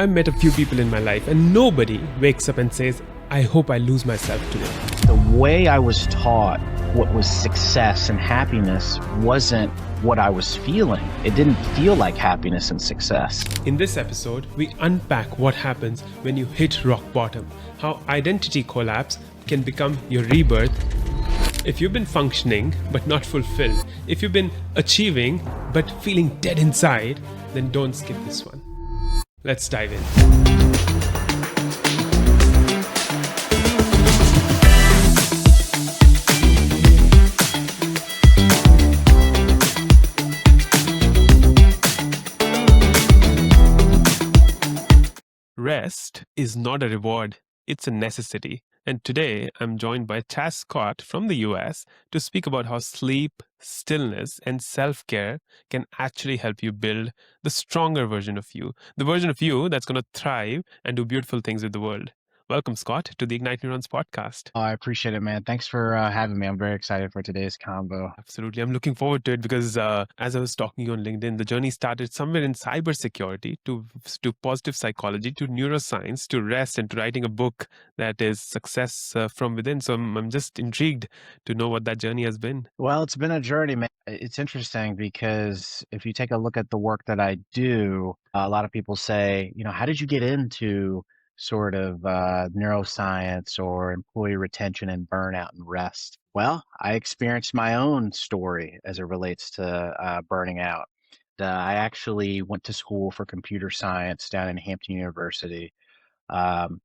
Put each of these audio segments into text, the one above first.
I've met a few people in my life and nobody wakes up and says, I hope I lose myself today. The way I was taught what was success and happiness wasn't what I was feeling. It didn't feel like happiness and success. In this episode, we unpack what happens when you hit rock bottom, how identity collapse can become your rebirth. If you've been functioning but not fulfilled, if you've been achieving but feeling dead inside, then don't skip this one. Let's dive in. Rest is not a reward, it's a necessity. And today, I'm joined by Chazz Scott from the US to speak about how sleep, stillness, and self-care can actually help you build the stronger version of you, the version of you that's going to thrive and do beautiful things with the world. Welcome, Scott, to the IgnitedNeurons Podcast. Oh, I appreciate it, man. Thanks for having me. I'm very excited for today's convo. Absolutely. I'm looking forward to it because as I was talking to you on LinkedIn, the journey started somewhere in cybersecurity to positive psychology, to neuroscience, to rest, and to writing a book that is success from within. So I'm just intrigued to know what that journey has been. Well, it's been a journey, man. It's interesting because if you take a look at the work that I do, a lot of people say, how did you get into sort of neuroscience or employee retention and burnout and rest? Well, I experienced my own story as it relates to burning out. I actually went to school for computer science down in Hampton University. And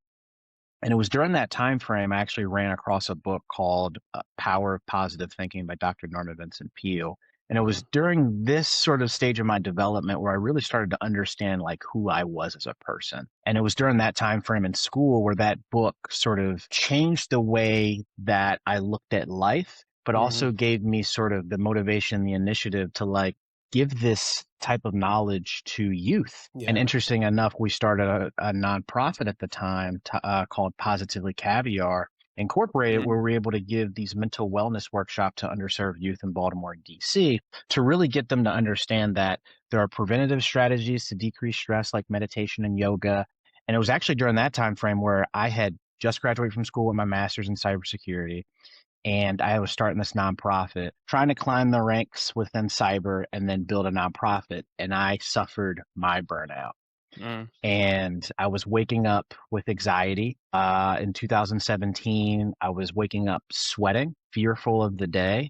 it was during that time frame I actually ran across a book called Power of Positive Thinking by Dr. Norman Vincent Peale. And it was during this sort of stage of my development where I really started to understand like who I was as a person. And it was during that time frame in school where that book sort of changed the way that I looked at life, but also gave me sort of the motivation, the initiative to like give this type of knowledge to youth. Yeah. And interesting enough, we started a nonprofit at the time called Positively Caviar Incorporated, where we're able to give these mental wellness workshops to underserved youth in Baltimore and DC to really get them to understand that there are preventative strategies to decrease stress like meditation and yoga. And it was actually during that time frame where I had just graduated from school with my master's in cybersecurity. And I was starting this nonprofit, trying to climb the ranks within cyber and then build a nonprofit. And I suffered my burnout. And I was waking up with anxiety. In 2017, I was waking up sweating, fearful of the day.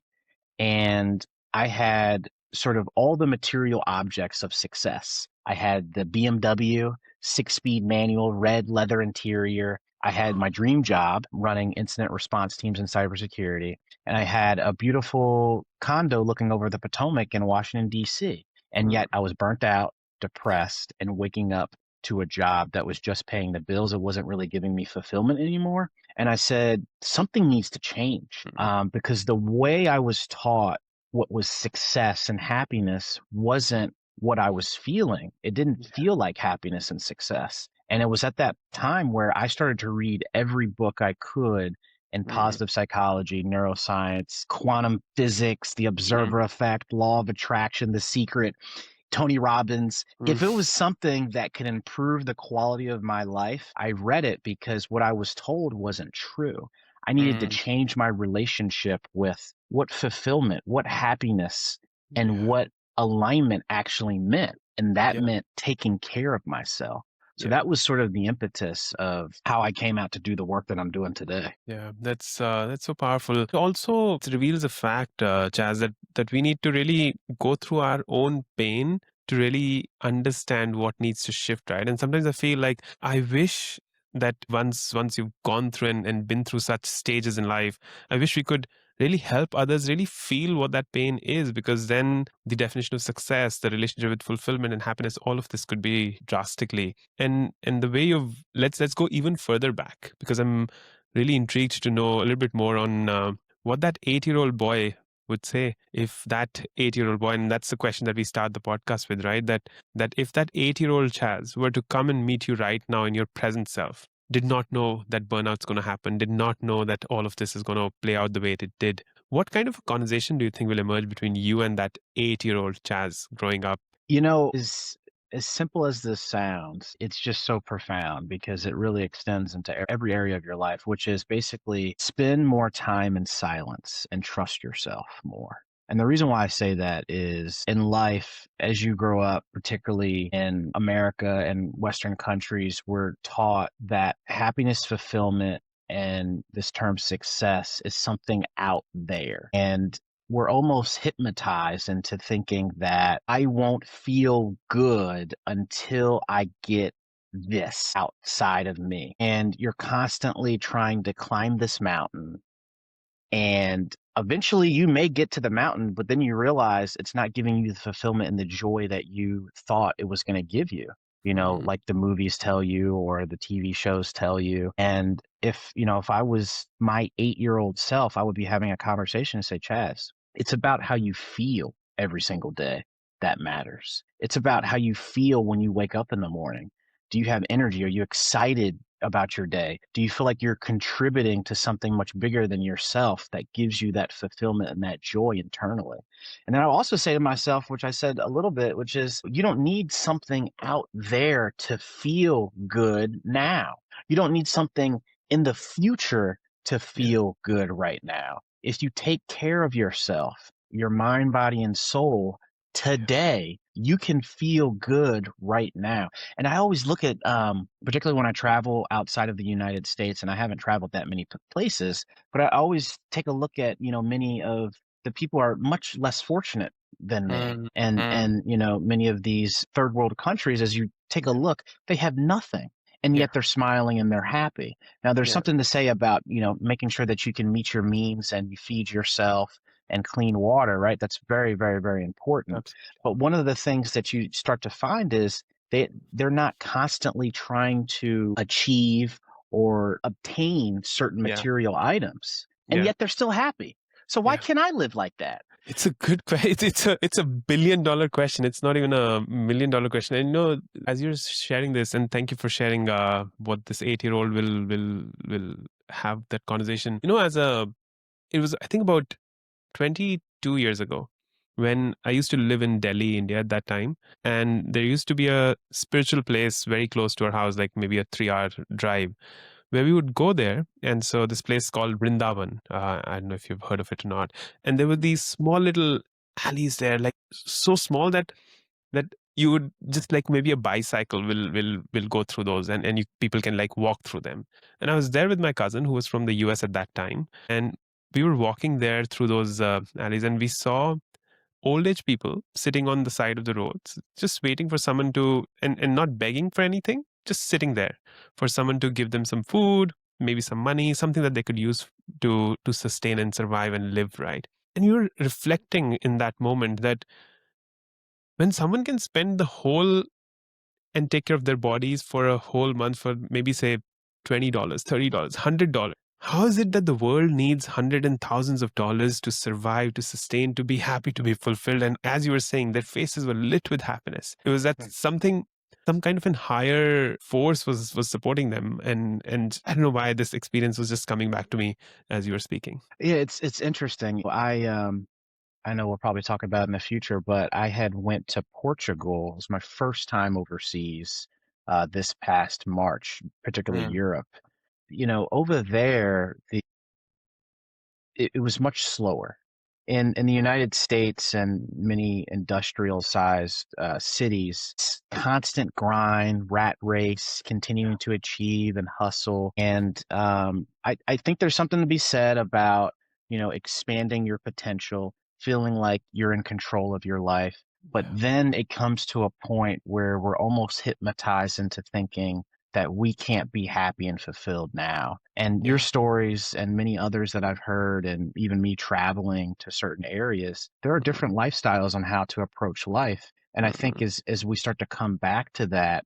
And I had sort of all the material objects of success. I had the BMW 6-speed manual, red leather interior. I had my dream job running incident response teams in cybersecurity. And I had a beautiful condo looking over the Potomac in Washington, D.C. And yet I was burnt out, depressed, and waking up to a job that was just paying the bills. It wasn't really giving me fulfillment anymore. And I said, something needs to change because the way I was taught what was success and happiness wasn't what I was feeling. It didn't feel like happiness and success. And it was at that time where I started to read every book I could in positive psychology, neuroscience, quantum physics, the observer effect, law of attraction, The Secret, Tony Robbins. If it was something that could improve the quality of my life, I read it because what I was told wasn't true. I needed to change my relationship with what fulfillment, what happiness, and what alignment actually meant. And that meant taking care of myself. So that was sort of the impetus of how I came out to do the work that I'm doing today. Yeah, that's so powerful. It also reveals a fact, Chazz, that we need to really go through our own pain to really understand what needs to shift, right? And sometimes I feel like I wish that once you've gone through and been through such stages in life, I wish we could really help others really feel what that pain is, because then the definition of success, the relationship with fulfillment and happiness, all of this could be drastically. And the way let's go even further back, because I'm really intrigued to know a little bit more on what that 8-year-old boy would say if that 8-year-old boy, and that's the question that we start the podcast with, right? That if that 8-year-old Chazz were to come and meet you right now in your present self, did not know that burnout's going to happen, did not know that all of this is going to play out the way it did, what kind of a conversation do you think will emerge between you and that 8-year-old Chazz growing up? Is as simple as this sounds, it's just so profound because it really extends into every area of your life, which is basically spend more time in silence and trust yourself more. And the reason why I say that is in life, as you grow up, particularly in America and Western countries, we're taught that happiness, fulfillment, and this term success is something out there. And we're almost hypnotized into thinking that I won't feel good until I get this outside of me. And you're constantly trying to climb this mountain. And eventually you may get to the mountain, but then you realize it's not giving you the fulfillment and the joy that you thought it was going to give you, Mm, like the movies tell you or the TV shows tell you. And if I was my 8-year-old self, I would be having a conversation and say, Chaz, it's about how you feel every single day that matters. It's about how you feel when you wake up in the morning. Do you have energy? Are you excited about your day? Do you feel like you're contributing to something much bigger than yourself that gives you that fulfillment and that joy internally? And then I'll also say to myself, which I said a little bit, which is you don't need something out there to feel good now. You don't need something in the future to yeah, feel good right now. If you take care of yourself, your mind, body, and soul yeah, today, you can feel good right now. And I always look at, particularly when I travel outside of the United States, and I haven't traveled that many places, but I always take a look at, many of the people are much less fortunate than me. mm, And many of these third world countries, as you take a look, they have nothing. And yeah, yet they're smiling and they're happy. Now, there's yeah, something to say about, making sure that you can meet your means and you feed yourself and clean water, right? That's very, very, very important. absolutely. But one of the things that you start to find is they're not constantly trying to achieve or obtain certain Yeah, material items, and yeah, yet they're still happy. So why yeah. can't I live like that? It's a good question. It's a $1 billion question. It's not even a $1 million question. And as you're sharing this, and thank you for sharing what this 8-year-old will have that conversation. It was, I think, about 22 years ago when I used to live in Delhi, India at that time. And there used to be a spiritual place very close to our house, like maybe a 3 hour drive, where we would go there. And so this place called Vrindavan, I don't know if you've heard of it or not. And there were these small little alleys there, like so small that you would just like maybe a bicycle will go through those, and people can like walk through them. And I was there with my cousin who was from the US at that time, and we were walking there through those alleys, and we saw old age people sitting on the side of the roads, just waiting for someone to, and not begging for anything, just sitting there for someone to give them some food, maybe some money, something that they could use to sustain and survive and live, right. And you're reflecting in that moment that when someone can spend the whole and take care of their bodies for a whole month for maybe say $20, $30, $100. How is it that the world needs hundreds and thousands of dollars to survive, to sustain, to be happy, to be fulfilled? And as you were saying, their faces were lit with happiness. It was that Right. something, some kind of an higher force was supporting them. And I don't know why this experience was just coming back to me as you were speaking. Yeah, it's interesting. I know we'll probably talk about it in the future, but I had went to Portugal. It was my first time overseas this past March, particularly Mm, Europe. Over there, it was much slower. In the United States and many industrial sized cities, it's constant grind, rat race, yeah, continuing to achieve and hustle. And I think there's something to be said about, expanding your potential, feeling like you're in control of your life. But yeah, then it comes to a point where we're almost hypnotized into thinking that we can't be happy and fulfilled now. And your yeah. stories and many others that I've heard, and even me traveling to certain areas, there are Mm, different lifestyles on how to approach life. And I think mm, as we start to come back to that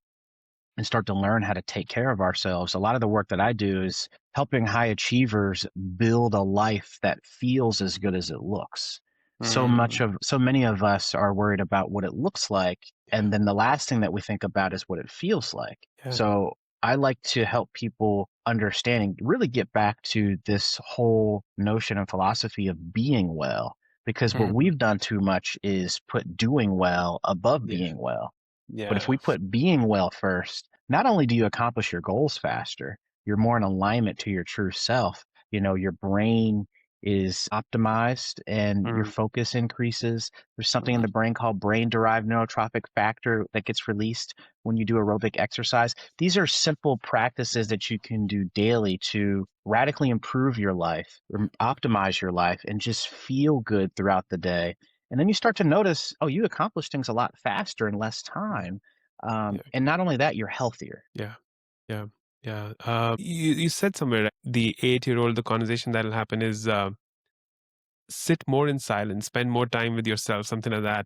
and start to learn how to take care of ourselves, a lot of the work that I do is helping high achievers build a life that feels as good as it looks. mm, So many of us are worried about what it looks like, yeah, and then the last thing that we think about is what it feels like. yeah. So I like to help people understand and really get back to this whole notion and philosophy of being well, because what Mm, we've done too much is put doing well above yeah. being well. But if Yeah. we put being well first, not only do you accomplish your goals faster, you're more in alignment to your true self. Your brain is optimized and your Mm, focus increases. There's something in mm, the brain called brain derived neurotrophic factor that gets released when you do aerobic exercise. These are simple practices that you can do daily to radically improve your life, or optimize your life, and just feel good throughout the day. And then you start to notice, oh, you accomplish things a lot faster in less yeah. time. Yeah. And not only that, you're healthier. Yeah. Yeah. Yeah. You said somewhere right, the 8-year old, the conversation that'll happen is sit more in silence, spend more time with yourself, something like that.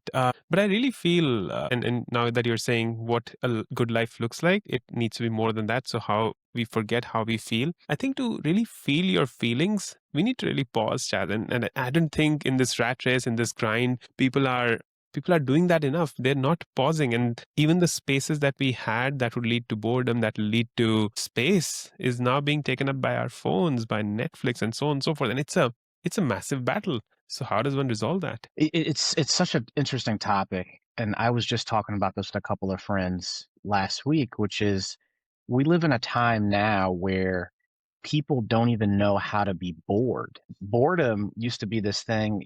But I really feel, and now that you're saying what a good life looks like, it needs to be more than that. So how we forget how we feel. I think to really feel your feelings, we need to really pause, Chad. And I don't think in this rat race, in this grind, people are doing that enough. They're not pausing. And even the spaces that we had that would lead to boredom, that will lead to space, is now being taken up by our phones, by Netflix, and so on and so forth. And it's a massive battle. So how does one resolve that? It's such an interesting topic, and I was just talking about this with a couple of friends last week, which is we live in a time now where people don't even know how to be bored. Boredom used to be this thing,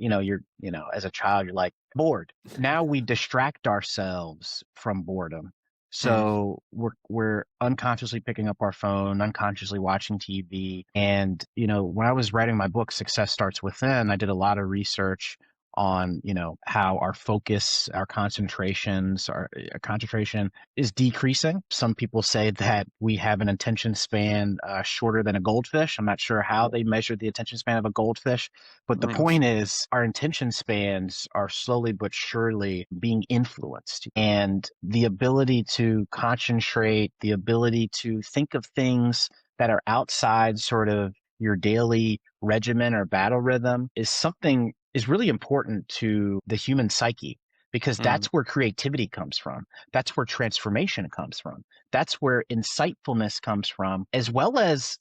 as a child, you're like bored. Now we distract ourselves from boredom. Mm, So we're unconsciously picking up our phone, unconsciously watching TV. And, when I was writing my book, Success Starts Within, I did a lot of research on, how our focus, our concentrations, our concentration is decreasing. Some people say that we have an attention span shorter than a goldfish. I'm not sure how yeah. they measure the attention span of a goldfish, but the Mm, point is our attention spans are slowly but surely being influenced. And the ability to concentrate, the ability to think of things that are outside sort of your daily regimen or battle rhythm is really important to the human psyche, because mm, that's where creativity comes from. That's where transformation comes from. That's where insightfulness comes from, as well as,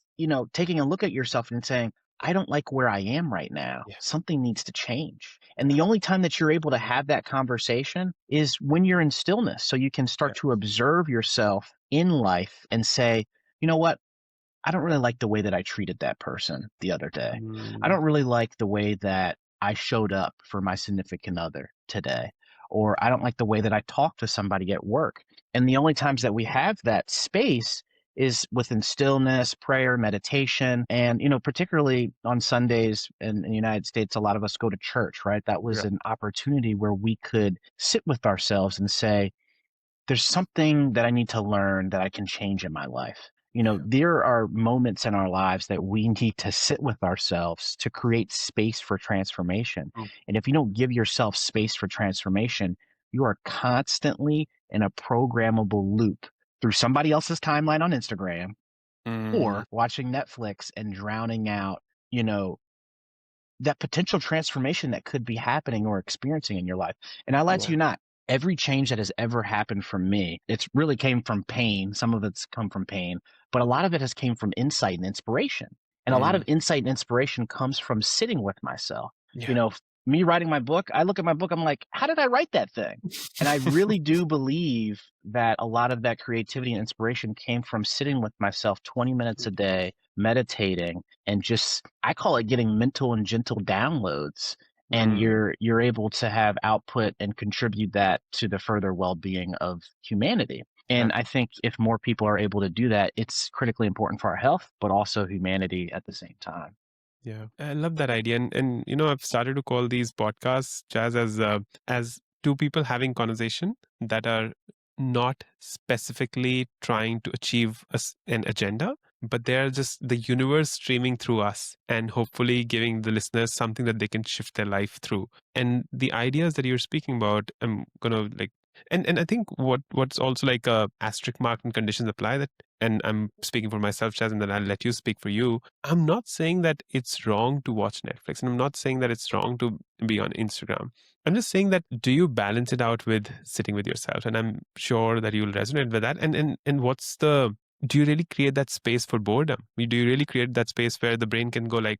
taking a look at yourself and saying, I don't like where I am right now. yeah. Something needs to change. And the only time that you're able to have that conversation is when you're in stillness. So you can Yeah. start to observe yourself in life and say, you know what? I don't really like the way that I treated that person the other day. I Mm, don't really like the way that I showed up for my significant other today. Or I don't like the way that I talked to somebody at work. And the only times that we have that space is within stillness, prayer, meditation. And, particularly on Sundays in the United States, a lot of us go to church, right? That was yeah. an opportunity where we could sit with ourselves and say, there's something that I need to learn that I can change in my life. Yeah. There are moments in our lives that we need to sit with ourselves to create space for transformation. Mm, And if you don't give yourself space for transformation, you are constantly in a programmable loop through somebody else's timeline on Instagram mm, or watching Netflix and drowning out, you know, that potential transformation that could be happening or experiencing in your life. And I lie to yeah. you not, every change that has ever happened for me, it's really came from pain. Some of it's come from pain, but a lot of it has came from insight and inspiration. And a lot of Mm, insight and inspiration comes from sitting with myself. yeah. You know, me writing my book, I look at my book, I'm like, how did I write that thing? And I really do believe that a lot of that creativity and inspiration came from sitting with myself 20 minutes a day, meditating, and just I call it getting mental and gentle downloads. And Mm, you're able to have output and contribute that to the further well-being of humanity. And I exactly. think if more people are able to do that, it's critically important for our health, but also humanity at the same time. Yeah, I love that idea, and I've started to call these podcasts Jazz as two people having conversation that are not specifically trying to achieve an agenda, but they're just the universe streaming through us and hopefully giving the listeners something that they can shift their life through. And the ideas that you're speaking about, I'm gonna like. And I think what's also like a asterisk mark and conditions apply that, and I'm speaking for myself, Chaz, and then I'll let you speak for you. I'm not saying that it's wrong to watch Netflix, and I'm not saying that it's wrong to be on Instagram. I'm just saying that do you balance it out with sitting with yourself? And I'm sure that you'll resonate with that. And what's the do you really create that space for boredom? Do you really create that space where the brain can go like,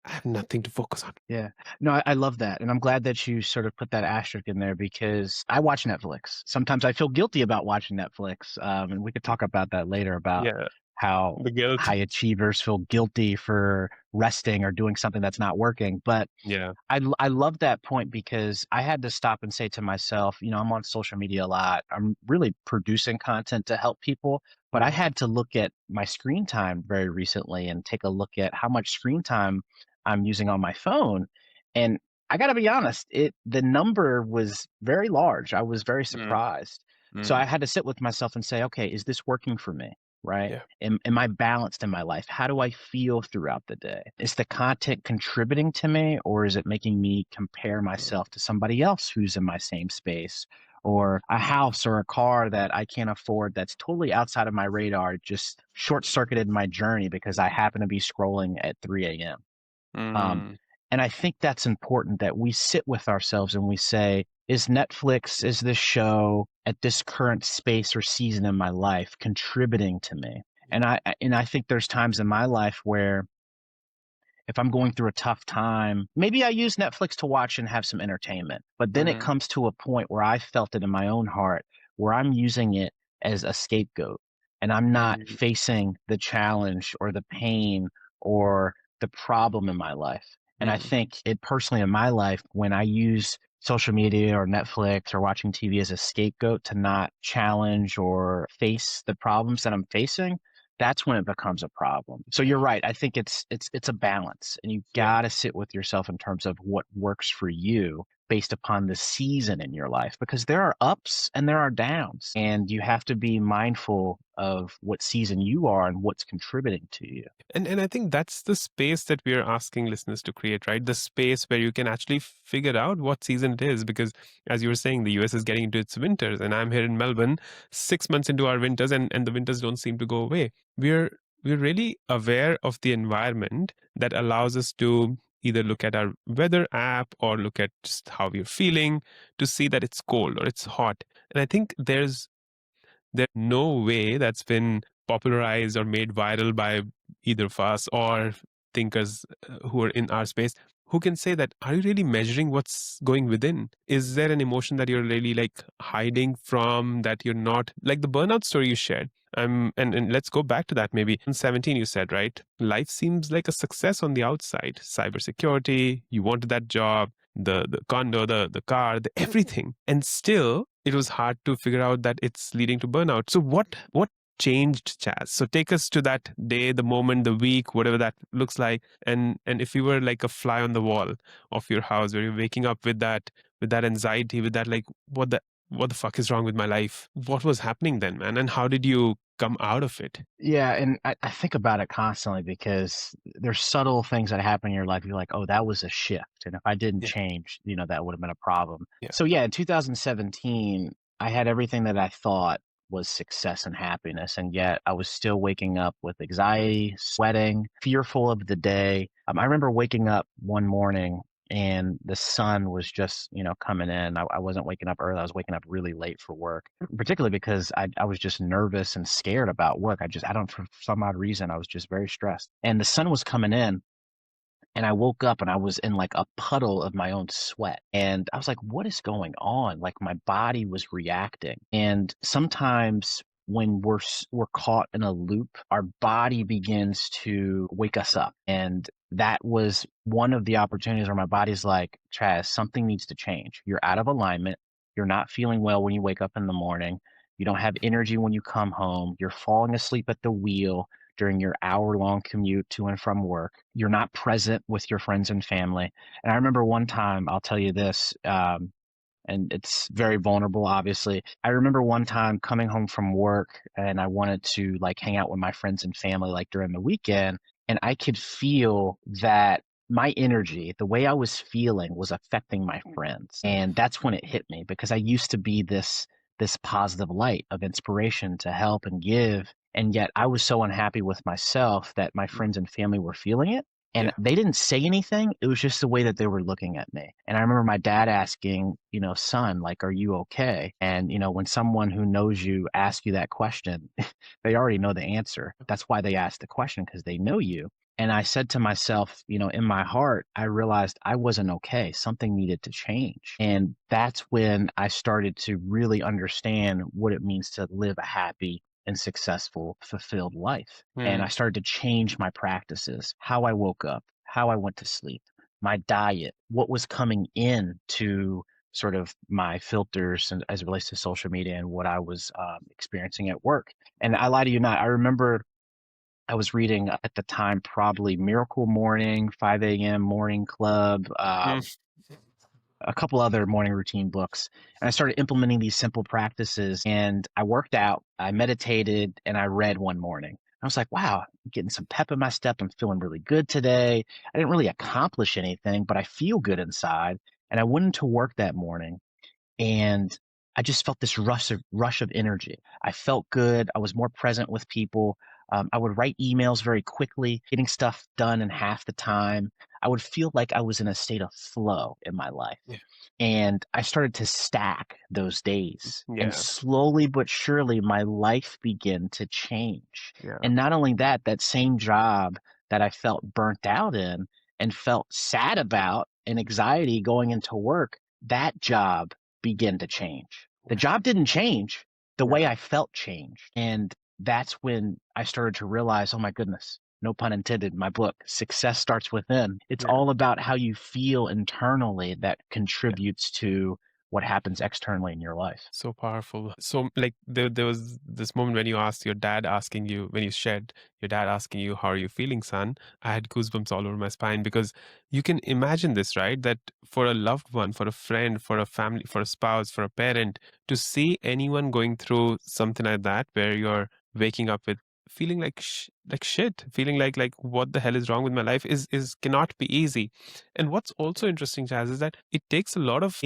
I have nothing to focus on? Yeah. No, I love that. And I'm glad that you sort of put that asterisk in there because I watch Netflix. Sometimes I feel guilty about watching Netflix. And we could talk about that later about Yeah, how the guilt. high achievers feel guilty for resting or doing something that's not working. But Yeah. I love that point because I had to stop and say to myself, I'm on social media a lot. I'm really producing content to help people, but I Mm, had to look at my screen time very recently and take a look at how much screen time I'm using on my phone. And I got to be honest, the number was very large. I was very mm, surprised. So I mm. had to sit with myself and say, okay, is this working for me? Right? Yeah. Am I balanced in my life? How do I feel throughout the day? Is the content contributing to me, or is it making me compare myself to somebody else who's in my same space, or a house or a car that I can't afford that's totally outside of my radar, just short circuited my journey because I happen to be scrolling at 3 a.m. Um, Mm, and I think that's important that we sit with ourselves and we say, is Netflix, is this show at this current space or season in my life contributing to me? And I think there's times in my life where if I'm going through a tough time, maybe I use Netflix to watch and have some entertainment. But then it mm, comes to a point where I felt it in my own heart where I'm using it as a scapegoat and I'm not mm, facing the challenge or the pain or the problem in my life. And I mm, think it personally in my life, when I use social media or Netflix or watching TV as a scapegoat to not challenge or face the problems that I'm facing, that's when it becomes a problem. So yeah. you're right. I think it's a balance, and you Yeah. got to sit with yourself in terms of what works for you based upon the season in your life, because there are ups and there are downs, and you have to be mindful of what season you are and what's contributing to you. And I think that's the space that we are asking listeners to create, right? The space where you can actually figure out what season it is. Because as you were saying, the US is getting into its winters, and I'm here in Melbourne, 6 months into our winters, and the winters don't seem to go away. We're really aware of the environment that allows us to either look at our weather app or look at just how we're feeling to see that it's cold or it's hot. And I think there's no way that's been popularized or made viral by either of us or thinkers who are in our space who can say that, are you really measuring what's going within? Is there an emotion that you're really like hiding from, that you're not, like the burnout story you shared? And let's go back to that. Maybe in 17 you said, right, life seems like a success on the outside. Cybersecurity, you wanted that job, the condo, the car, the everything, and still it was hard to figure out that it's leading to burnout. So what changed, Chaz? So take us to that day, the moment, the week, whatever that looks like, and if you were like a fly on the wall of your house, where you're waking up with that anxiety, with that like, what the fuck is wrong with my life? What was happening then, man? And how did you come out of it? Yeah, and I think about it constantly because there's subtle things that happen in your life. You're like, oh, that was a shift. And if I didn't Yeah, change, that would have been a problem. yeah. So yeah, in 2017, I had everything that I thought was success and happiness. And yet I was still waking up with anxiety, sweating, fearful of the day. I remember waking up one morning and the sun was just, coming in. I wasn't waking up early. I was waking up really late for work, particularly because I was just nervous and scared about work. I don't, for some odd reason, I was just very stressed. And the sun was coming in, and I woke up and I was in like a puddle of my own sweat. And I was like, what is going on? Like my body was reacting. And sometimes when we're caught in a loop, our body begins to wake us up. And that was one of the opportunities where my body's like, Chaz, something needs to change. You're out of alignment. You're not feeling well when you wake up in the morning. You don't have energy when you come home. You're falling asleep at the wheel during your hour-long commute to and from work. You're not present with your friends and family. And I remember one time, I'll tell you this, and it's very vulnerable, obviously. I remember one time coming home from work and I wanted to like hang out with my friends and family like during the weekend. And I could feel that my energy, the way I was feeling was affecting my friends. And that's when it hit me because I used to be this positive light of inspiration to help and give. And yet I was so unhappy with myself that my friends and family were feeling it. And Yeah. they didn't say anything. It was just the way that they were looking at me. And I remember my dad asking, son, like, are you okay? And, when someone who knows you asks you that question, they already know the answer. That's why they ask the question, because they know you. And I said to myself, in my heart, I realized I wasn't okay. Something needed to change. And that's when I started to really understand what it means to live a happy and successful, fulfilled life. And I started to change my practices, how I woke up, how I went to sleep, my diet, what was coming in to sort of my filters and as it relates to social media and what I was experiencing at work. And I lie to you not, I remember I was reading at the time probably Miracle Morning, 5 a.m. Morning Club, Mm. a couple other morning routine books. And I started implementing these simple practices and I worked out, I meditated, and I read one morning. I was like, wow, I'm getting some pep in my step. I'm feeling really good today. I didn't really accomplish anything, but I feel good inside. And I went into work that morning and I just felt this rush of energy. I felt good. I was more present with people. I would write emails very quickly, getting stuff done in half the time. I would feel like I was in a state of flow in my life. Yeah. And I started to stack those days. And Yeah. slowly but surely, my life began to change. Yeah. And not only that, that same job that I felt burnt out in and felt sad about and anxiety going into work, that job began to change. The job didn't change. The way Yeah. I felt changed. And that's when I started to realize, oh my goodness, no pun intended, my book, Success Starts Within. It's Yeah. all about how you feel internally that contributes to what happens externally in your life. So powerful. So like there was this moment when you asked your dad asking you, when you shared your dad asking you, how are you feeling, son? I had goosebumps all over my spine because you can imagine this, right? That for a loved one, for a friend, for a family, for a spouse, for a parent, to see anyone going through something like that, where you're waking up with feeling like shit, feeling like what the hell is wrong with my life is cannot be easy. And what's also interesting, Chaz, is that it takes a lot of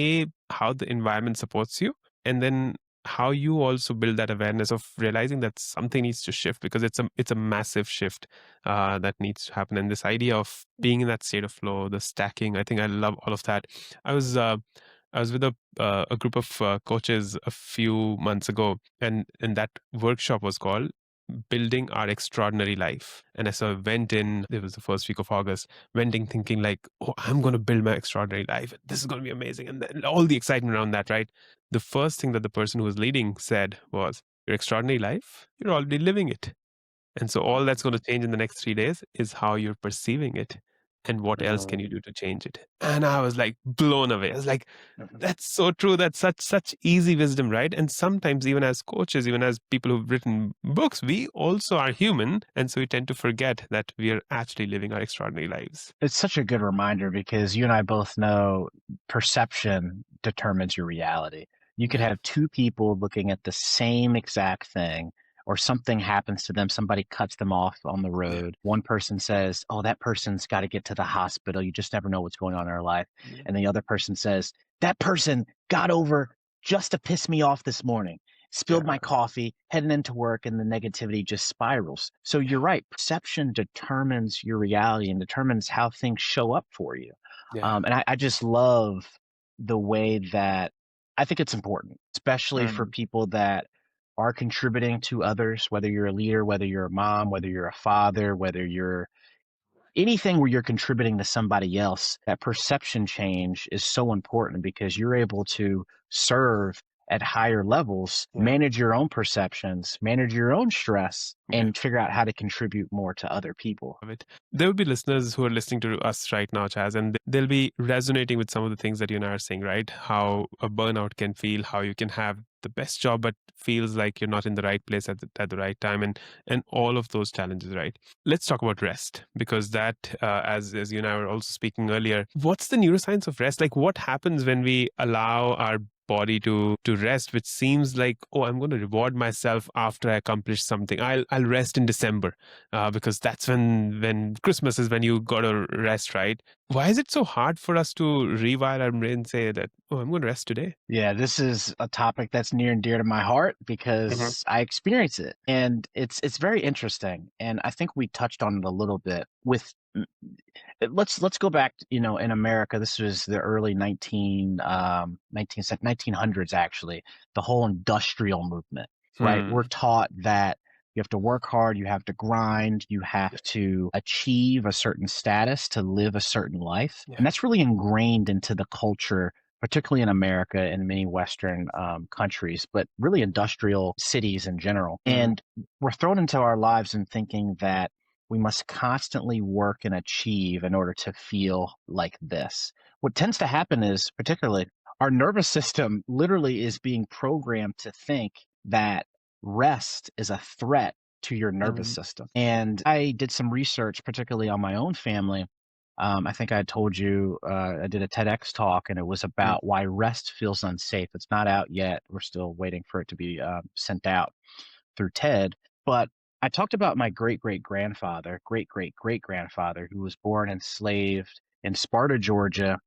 how the environment supports you, and then how you also build that awareness of realizing that something needs to shift, because it's a massive shift that needs to happen. And this idea of being in that state of flow, the stacking, I think I love all of that. I was with a group of coaches a few months ago, and that workshop was called Building Our Extraordinary Life. And as I went in, it was the first week of August, went in thinking like, oh, I'm going to build my extraordinary life. This is going to be amazing. And then all the excitement around that, right? The first thing that the person who was leading said was, your extraordinary life, you're already living it. And so all that's going to change in the next 3 days is how you're perceiving it. And what else can you do to change it? And I was like blown away. I was like, that's so true. That's such easy wisdom, right? And sometimes even as coaches, even as people who've written books, we also are human. And so we tend to forget that we are actually living our extraordinary lives. It's such a good reminder because you and I both know perception determines your reality. You could have two people looking at the same exact thing, or something happens to them. Somebody cuts them off on the Yeah. road. One person says, oh, that person's got to get to the hospital. You just never know what's going on in their life. And the other person says, that person got over just to piss me off this morning, spilled my coffee, heading into work, and the negativity just spirals. So you're right. Perception determines your reality and determines how things show up for you. Yeah. And I just love the way that I think it's important, especially for people that are contributing to others, whether you're a leader, whether you're a mom, whether you're a father, whether you're anything where you're contributing to somebody else. That perception change is so important because you're able to serve at higher levels, manage your own perceptions, manage your own stress, and figure out how to contribute more to other people. There will be listeners who are listening to us right now, Chaz, and they'll be resonating with some of the things that you and I are saying, right? How a burnout can feel, how you can have the best job, but feels like you're not in the right place at the right time, and all of those challenges, right? Let's talk about rest, because that, as you and I were also speaking earlier, what's the neuroscience of rest? Like, what happens when we allow our body to rest, which seems like, oh, I'm going to reward myself after I accomplish something. I'll rest in December because that's when Christmas is when you got to rest, right? Why is it so hard for us to rewire our brain and say that, oh, I'm going to rest today? Yeah, this is a topic that's near and dear to my heart because I experience it, and it's very interesting. And I think we touched on it a little bit with let's go back, in America. This was the early 1900s, actually, the whole industrial movement, right? We're Hmm. taught that you have to work hard, you have to grind, you have to achieve a certain status to live a certain life. Yeah. And that's really ingrained into the culture, particularly in America and many Western countries, but really industrial cities in general. Mm, And we're thrown into our lives and thinking that we must constantly work and achieve in order to feel like this. What tends to happen is, particularly, our nervous system literally is being programmed to think that rest is a threat to your nervous mm, system. And I did some research, particularly on my own family. I think I had told you I did a TEDx talk, and it was mm, about why rest feels unsafe. It's not out yet. We're still waiting for it to be sent out through TED. But I talked about my great great grandfather, who was born enslaved in Sparta, Georgia,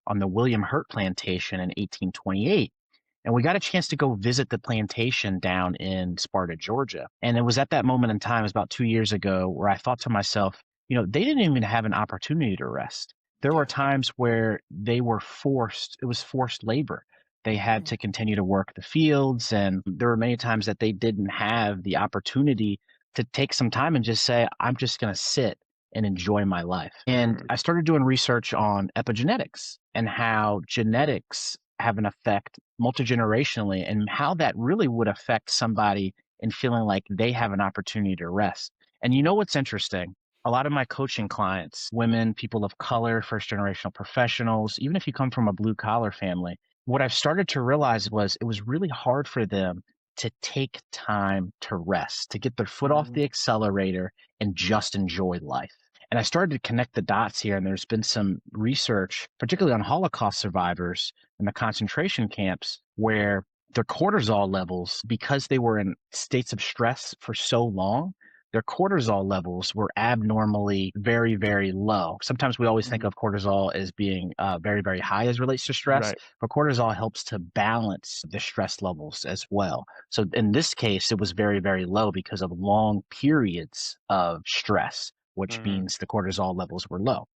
on the William Hurt plantation in 1828. And we got a chance to go visit the plantation down in Sparta, Georgia. And it was at that moment in time, it was about 2 years ago, where I thought to myself, they didn't even have an opportunity to rest. There were yeah. times where they were forced, it was forced labor. They had Mm, to continue to work the fields. And there were many times that they didn't have the opportunity to take some time and just say, I'm just going to sit and enjoy my life. And mm, I started doing research on epigenetics and how genetics have an effect multi-generationally and how that really would affect somebody in feeling like they have an opportunity to rest. And you know what's interesting? A lot of my coaching clients, women, people of color, first generational professionals, even if you come from a blue collar family, what I've started to realize was it was really hard for them to take time to rest, to get their foot off mm, the accelerator and just enjoy life. And I started to connect the dots here, and there's been some research, particularly on Holocaust survivors in the concentration camps, where their cortisol levels, because they were in states of stress for so long, their cortisol levels were abnormally very, very low. Sometimes we always think mm. of cortisol as being very, very high as relates to stress, Right. but cortisol helps to balance the stress levels as well. So in this case, it was very, very low because of long periods of stress, which Mm, means the cortisol levels were low.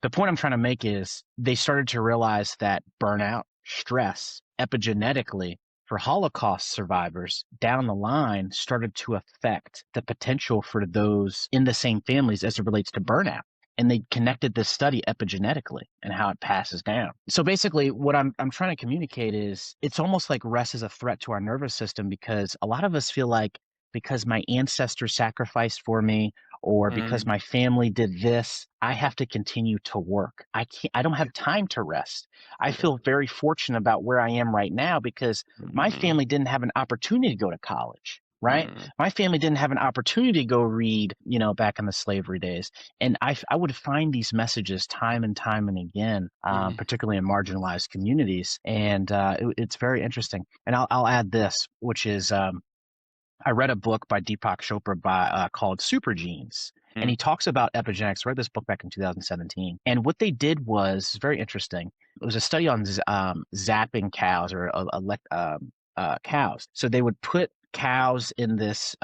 The point I'm trying to make is they started to realize that burnout, stress, epigenetically for Holocaust survivors down the line started to affect the potential for those in the same families as it relates to burnout. And they connected this study epigenetically and how it passes down. So basically, what I'm trying to communicate is it's almost like rest is a threat to our nervous system because a lot of us feel like because my ancestors sacrificed for me or because mm, my family did this, I have to continue to work. I don't have time to rest. I yeah. feel very fortunate about where I am right now because my Mm, family didn't have an opportunity to go to college, right? mm, My family didn't have an opportunity to go read, back in the slavery days. And I would find these messages time and time and again, mm, particularly in marginalized communities. And it's very interesting. And I'll add this, which is I read a book by Deepak Chopra called Super Genes, and mm, he talks about epigenetics. I read this book back in 2017, and what they did was very interesting. It was a study on zapping cows or cows. So they would put cows in this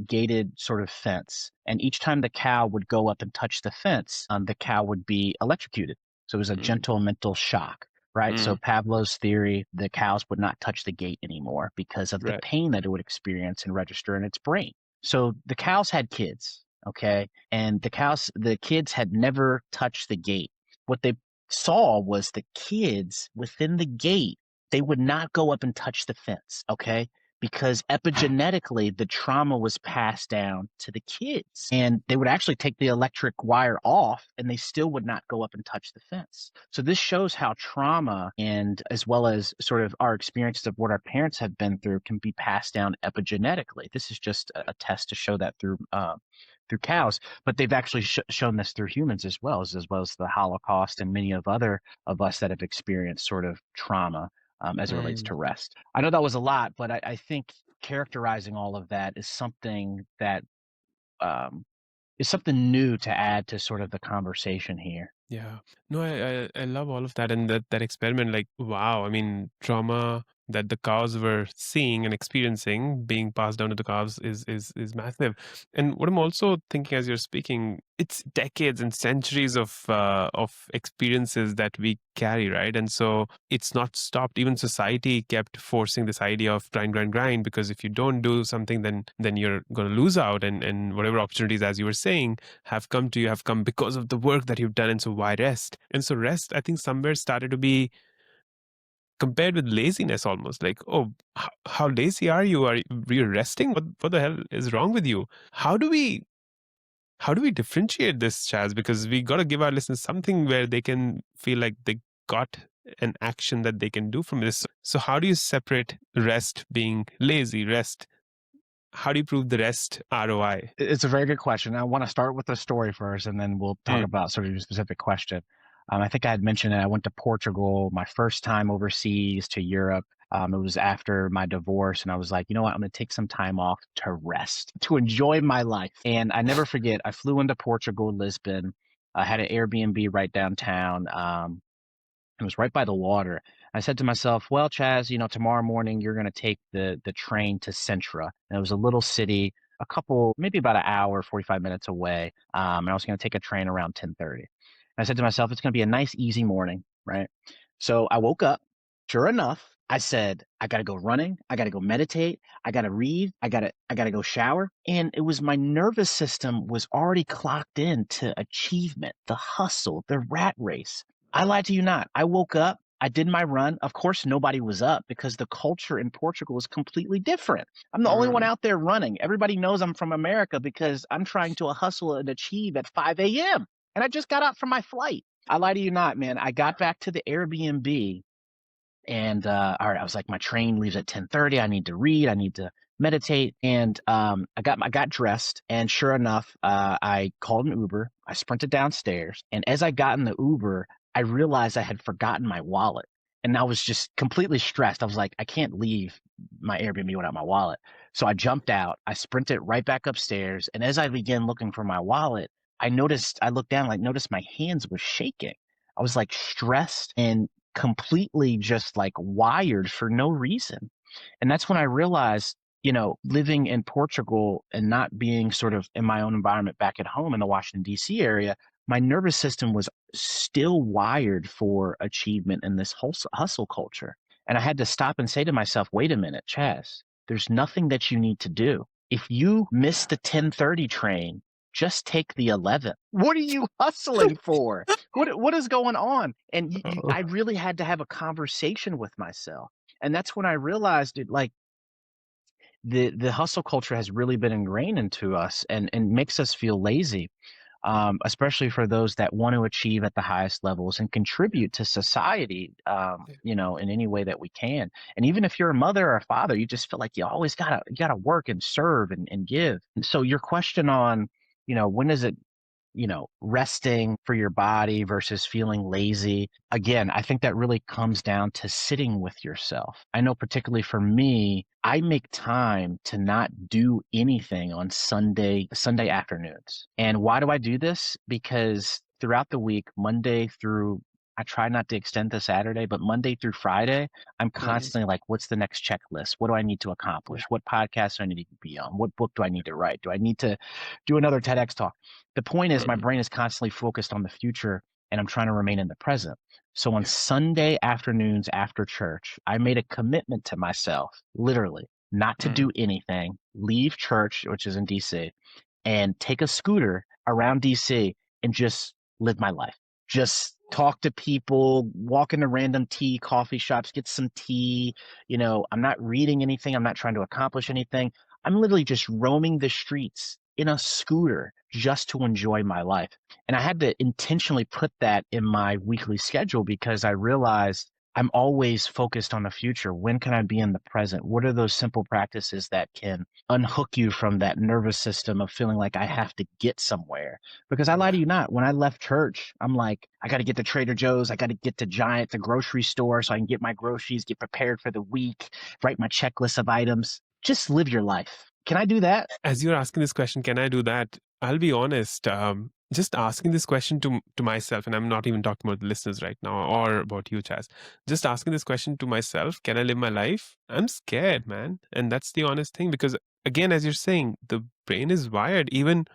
gated sort of fence, and each time the cow would go up and touch the fence, the cow would be electrocuted. So it was a mm, gentle mental shock, right? So mm, Pavlov's theory, the cows would not touch the gate anymore because of the right. pain that it would experience and register in its brain. So the cows had kids, okay? And the kids had never touched the gate. What they saw was the kids within the gate, they would not go up and touch the fence, okay? Because epigenetically, the trauma was passed down to the kids. And they would actually take the electric wire off and they still would not go up and touch the fence. So this shows how trauma and as well as sort of our experiences of what our parents have been through can be passed down epigenetically. This is just a test to show that through cows, but they've actually shown this through humans as well as the Holocaust and many of other of us that have experienced sort of trauma as it relates Mm, to rest. I know that was a lot, but I think characterizing all of that um, is something new to add to sort of the conversation here. Yeah. No, I love all of that. And that experiment, like, wow, I mean, trauma that the cows were seeing and experiencing being passed down to the calves is massive. And what I'm also thinking as you're speaking, it's decades and centuries of experiences that we carry, right? And so it's not stopped. Even society kept forcing this idea of grind, grind, grind, because if you don't do something, then you're gonna lose out. And whatever opportunities, as you were saying, have come to you have come because of the work that you've done. And so why rest? And so rest, I think, somewhere started to be compared with laziness almost. Like, oh, how lazy are you? Are you resting? What the hell is wrong with you? How do we differentiate this, Chaz? Because we got to give our listeners something where they can feel like they got an action that they can do from this. So how do you separate rest being lazy, rest? How do you prove the rest ROI? It's a very good question. I want to start with the story first, and then we'll talk about sort of your specific question. I think I had mentioned that I went to Portugal, my first time overseas to Europe. It was after my divorce, and I was like, you know what? I'm going to take some time off to rest, to enjoy my life. And I never forget, I flew into Portugal, Lisbon. I had an Airbnb right downtown. It was right by the water. I said to myself, well, Chaz, tomorrow morning you're going to take the train to Sintra. And it was a little city, maybe about an hour, 45 minutes away. And I was going to take a train around 10:30. And I said to myself, it's going to be a nice, easy morning, right? So I woke up. Sure enough, I said, I got to go running. I got to go meditate. I got to read. I got to go shower. And it was my nervous system was already clocked in to achievement, the hustle, the rat race. I lied to you not. I woke up. I did my run. Of course, nobody was up because the culture in Portugal is completely different. I'm the only one out there running. Everybody knows I'm from America because I'm trying to hustle and achieve at 5 a.m. And I just got out from my flight. I lie to you not, man. I got back to the Airbnb and all right, I was like, my train leaves at 10:30. I need to read. I need to meditate. And I got dressed, and sure enough, I called an Uber. I sprinted downstairs, and as I got in the Uber, I realized I had forgotten my wallet, and I was just completely stressed. I was like, I can't leave my Airbnb without my wallet. So I jumped out. I sprinted right back upstairs, and as I began looking for my wallet, I looked down, noticed my hands were shaking. I was like stressed and completely just like wired for no reason. And that's when I realized, living in Portugal and not being sort of in my own environment back at home in the Washington, D.C. area, my nervous system was still wired for achievement in this hustle culture. And I had to stop and say to myself, wait a minute, Chaz, there's nothing that you need to do. If you miss the 10:30 train, just take the 11th. What are you hustling for? What is going on? And I really had to have a conversation with myself. And that's when I realized it, like the hustle culture has really been ingrained into us and makes us feel lazy, especially for those that want to achieve at the highest levels and contribute to society, in any way that we can. And even if you're a mother or a father, you just feel like you always gotta work and serve and give. And so your question on, when is it resting for your body versus feeling lazy. Again, I think that really comes down to sitting with yourself. I know particularly for me, I make time to not do anything on Sunday afternoons. And why do I do this? Because throughout the week, I try not to extend to Saturday, but Monday through Friday, I'm constantly like, what's the next checklist? What do I need to accomplish? What podcast do I need to be on? What book do I need to write? Do I need to do another TEDx talk? The point is my brain is constantly focused on the future and I'm trying to remain in the present. So on Sunday afternoons after church, I made a commitment to myself, literally, not to do anything, leave church, which is in DC, and take a scooter around DC and just live my life. Just talk to people, walk into random coffee shops, get some tea. I'm not reading anything. I'm not trying to accomplish anything. I'm literally just roaming the streets in a scooter just to enjoy my life. And I had to intentionally put that in my weekly schedule because I realized I'm always focused on the future. When can I be in the present? What are those simple practices that can unhook you from that nervous system of feeling like I have to get somewhere? Because I lie to you not, when I left church, I'm like, I got to get to Trader Joe's. I got to get to Giant, the grocery store, so I can get my groceries, get prepared for the week, write my checklist of items. Just live your life. Can I do that? As you're asking this question, can I do that? I'll be honest. just asking this question to myself, and I'm not even talking about the listeners right now or about you, Chaz. Just asking this question to myself, can I live my life? I'm scared, man. And that's the honest thing, because again, as you're saying, the brain is wired. Even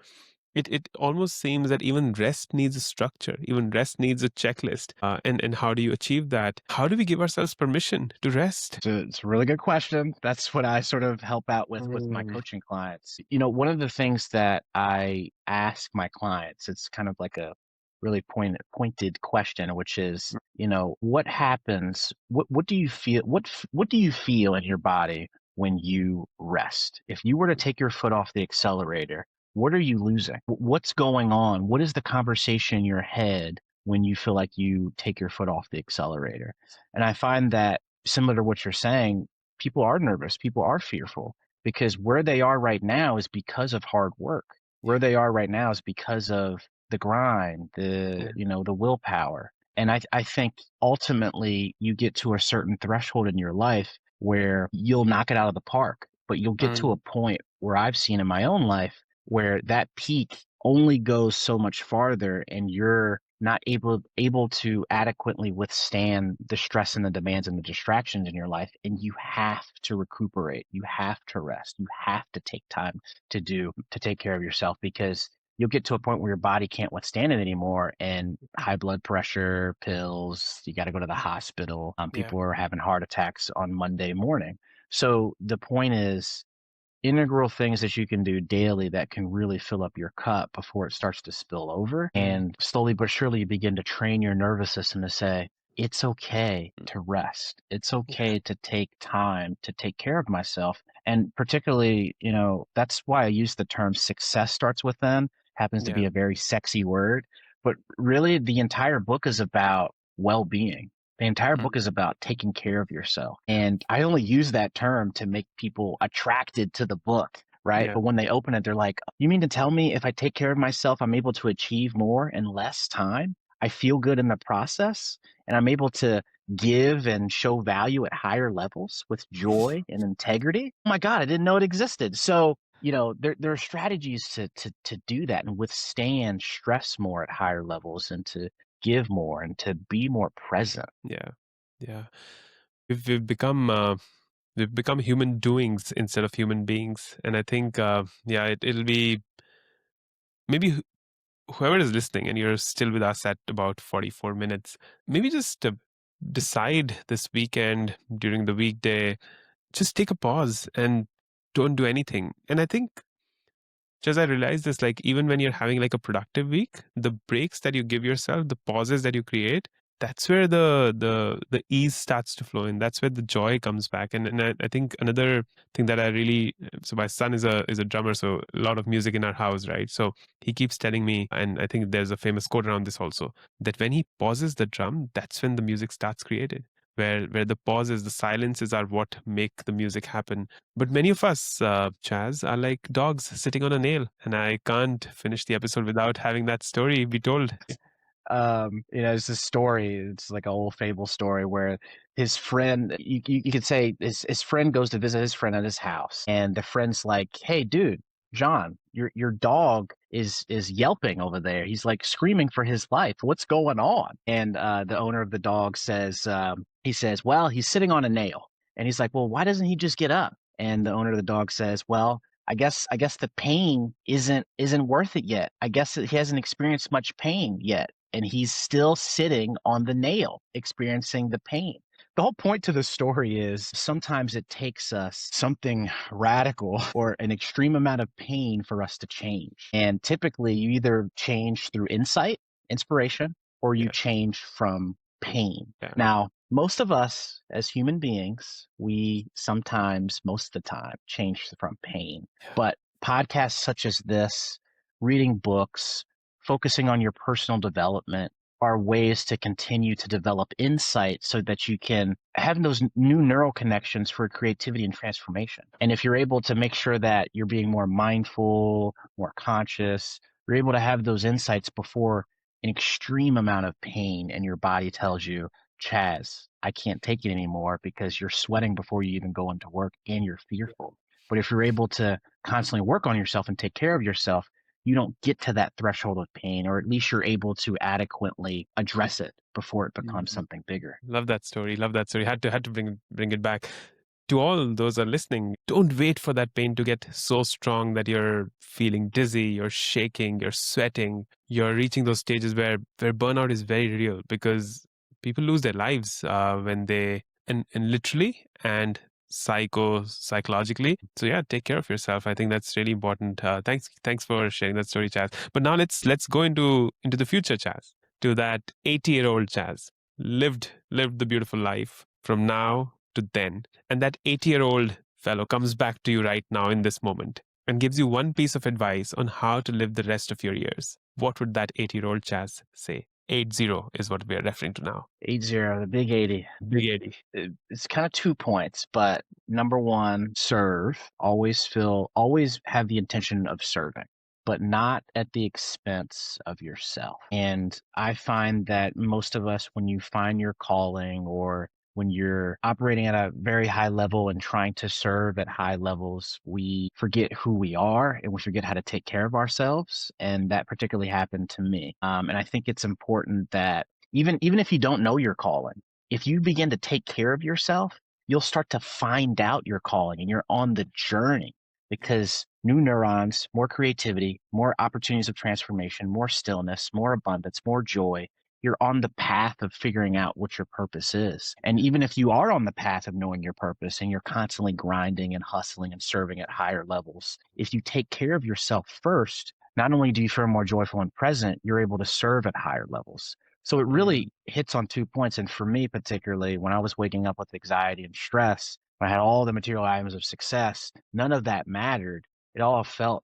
it almost seems that even rest needs a structure, even rest needs a checklist. And how do you achieve that? How do we give ourselves permission to rest? It's a really good question. That's what I sort of help out with my Mm, coaching clients. One of the things that I ask my clients, it's kind of like a really pointed question, which is, what happens? What do you feel? What do you feel in your body when you rest? If you were to take your foot off the accelerator, what are you losing? What's going on? What is the conversation in your head when you feel like you take your foot off the accelerator? And I find that similar to what you're saying, people are nervous, people are fearful because where they are right now is because of hard work. Where they are right now is because of the grind, yeah. the willpower. And I think ultimately you get to a certain threshold in your life where you'll knock it out of the park, but you'll get to a Mm, point where I've seen in my own life where that peak only goes so much farther and you're not able to adequately withstand the stress and the demands and the distractions in your life, and you have to recuperate, you have to rest, you have to take time to take care of yourself, because you'll get to a point where your body can't withstand it anymore, and high blood pressure, pills, you got to go to the hospital. yeah. People are having heart attacks on Monday morning. So the point is, integral things that you can do daily that can really fill up your cup before it starts to spill over. Mm, And slowly but surely, you begin to train your nervous system to say, it's okay to rest. It's yeah. okay to take time to take care of myself. And particularly, that's why I use the term success starts with them. Happens to Yeah. be a very sexy word. But really, the entire book is about well being. The entire Mm, book is about taking care of yourself. yeah. And I only use that term to make people attracted to the book, right? Yeah. But when they open it, they're like, you mean to tell me if I take care of myself, I'm able to achieve more in less time? I feel good in the process, and I'm able to give and show value at higher levels with joy and integrity. Oh my God, I didn't know it existed. So, there are strategies to do that and withstand stress more at higher levels and to give more and to be more present. Yeah. Yeah. We've become human doings instead of human beings, and I think yeah, it'll be maybe whoever is listening and you're still with us at about 44 minutes, maybe just decide this weekend during the weekday, just take a pause and don't do anything. And I think, just I realized this, like even when you're having like a productive week, the breaks that you give yourself, the pauses that you create, that's where the ease starts to flow in. That's where the joy comes back. And I think another thing that I really, so my son is a drummer, so a lot of music in our house, right? So he keeps telling me, and I think there's a famous quote around this also, that when he pauses the drum, that's when the music starts created. Where the pauses, the silences are what make the music happen. But many of us, Chaz, are like dogs sitting on a nail, and I can't finish the episode without having that story be told. It's a story. It's like an old fable story where his friend, you could say his friend goes to visit his friend at his house, and the friend's like, "Hey, dude, John, your dog is yelping over there. He's like screaming for his life. What's going on?" And the owner of the dog says, he says, "Well, he's sitting on a nail." And he's like, "Well, why doesn't he just get up?" And the owner of the dog says, "Well, I guess the pain isn't worth it yet. I guess he hasn't experienced much pain yet, and he's still sitting on the nail experiencing the pain." The whole point to the story is sometimes it takes us something radical or an extreme amount of pain for us to change. And typically you either change through insight, inspiration, or you Yeah, change from pain. yeah, Now, most of us as human beings, we sometimes, most of the time, change from pain. yeah, But podcasts such as this, reading books, focusing on your personal development are ways to continue to develop insight so that you can have those new neural connections for creativity and transformation. And if you're able to make sure that you're being more mindful, more conscious, you're able to have those insights before an extreme amount of pain and your body tells you, Chaz, I can't take it anymore, because you're sweating before you even go into work and you're fearful. But if you're able to constantly work on yourself and take care of yourself, you don't get to that threshold of pain, or at least you're able to adequately address it before it becomes Mhm. something bigger. Love that story. Love that story. Had to bring it back. To all those are listening, don't wait for that pain to get so strong that you're feeling dizzy, you're shaking, you're sweating, you're reaching those stages where burnout is very real, because people lose their lives when they and literally and psychologically. So yeah, take care of yourself. I think that's really important. Thanks for sharing that story, Chaz. But now let's go into the future, Chaz. To that 80-year-old Chaz, lived the beautiful life from now to then, and that 80-year-old fellow comes back to you right now in this moment and gives you one piece of advice on how to live the rest of your years. What would that 80-year-old Chaz say? 80 is what we are referring to now. 80, the big 80. Big 80. It's kind of 2 points, but number one, serve. Always have the intention of serving, but not at the expense of yourself. And I find that most of us, when you find your calling, or when you're operating at a very high level and trying to serve at high levels, we forget who we are and we forget how to take care of ourselves. And that particularly happened to me. And I think it's important that even if you don't know your calling, if you begin to take care of yourself, you'll start to find out your calling and you're on the journey, because new neurons, more creativity, more opportunities of transformation, more stillness, more abundance, more joy. You're on the path of figuring out what your purpose is. And even if you are on the path of knowing your purpose and you're constantly grinding and hustling and serving at higher levels, if you take care of yourself first, not only do you feel more joyful and present, you're able to serve at higher levels. So it really hits on 2 points. And for me, particularly, when I was waking up with anxiety and stress, when I had all the material items of success, none of that mattered. It all felt,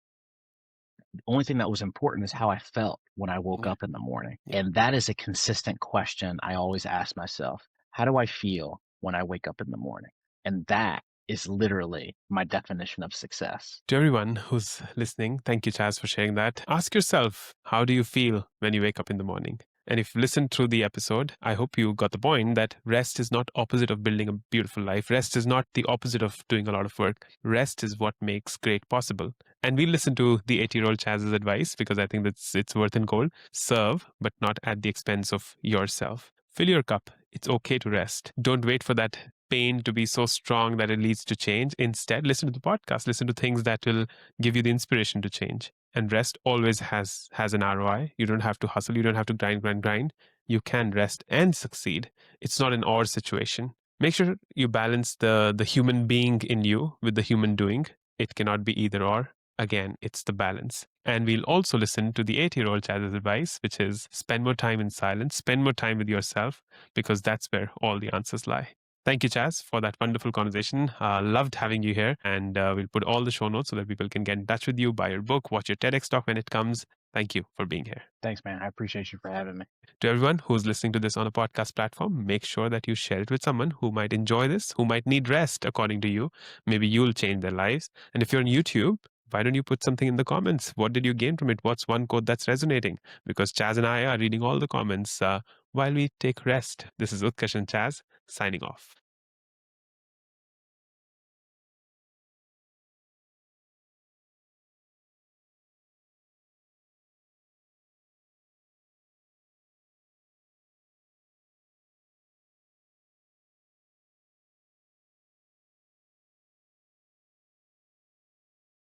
the only thing that was important is how I felt when I woke Yeah. up in the morning. Yeah. And that is a consistent question I always ask myself. How do I feel when I wake up in the morning? And that is literally my definition of success. To everyone who's listening, thank you, Chaz, for sharing that. Ask yourself, how do you feel when you wake up in the morning? And if you listened through the episode, I hope you got the point that rest is not opposite of building a beautiful life. Rest is not the opposite of doing a lot of work. Rest is what makes great possible. And we listen to the 80-year-old Chaz's advice because I think that's it's worth in gold. Serve, but not at the expense of yourself. Fill your cup. It's okay to rest. Don't wait for that pain to be so strong that it leads to change. Instead, listen to the podcast. Listen to things that will give you the inspiration to change. And rest always has an ROI. You don't have to hustle. You don't have to grind. You can rest and succeed. It's not an or situation. Make sure you balance the human being in you with the human doing. It cannot be either or. Again, it's the balance. And we'll also listen to the 80-year-old Chaz's advice, which is spend more time in silence, spend more time with yourself, because that's where all the answers lie. Thank you, Chaz, for that wonderful conversation. Loved having you here. And we'll put all the show notes so that people can get in touch with you, buy your book, watch your TEDx talk when it comes. Thank you for being here. Thanks, man. I appreciate you for having me. To everyone who's listening to this on a podcast platform, make sure that you share it with someone who might enjoy this, who might need rest, according to you. Maybe you'll change their lives. And if you're on YouTube, why don't you put something in the comments? What did you gain from it? What's one quote that's resonating? Because Chaz and I are reading all the comments while we take rest. This is Utkarsh and Chaz signing off.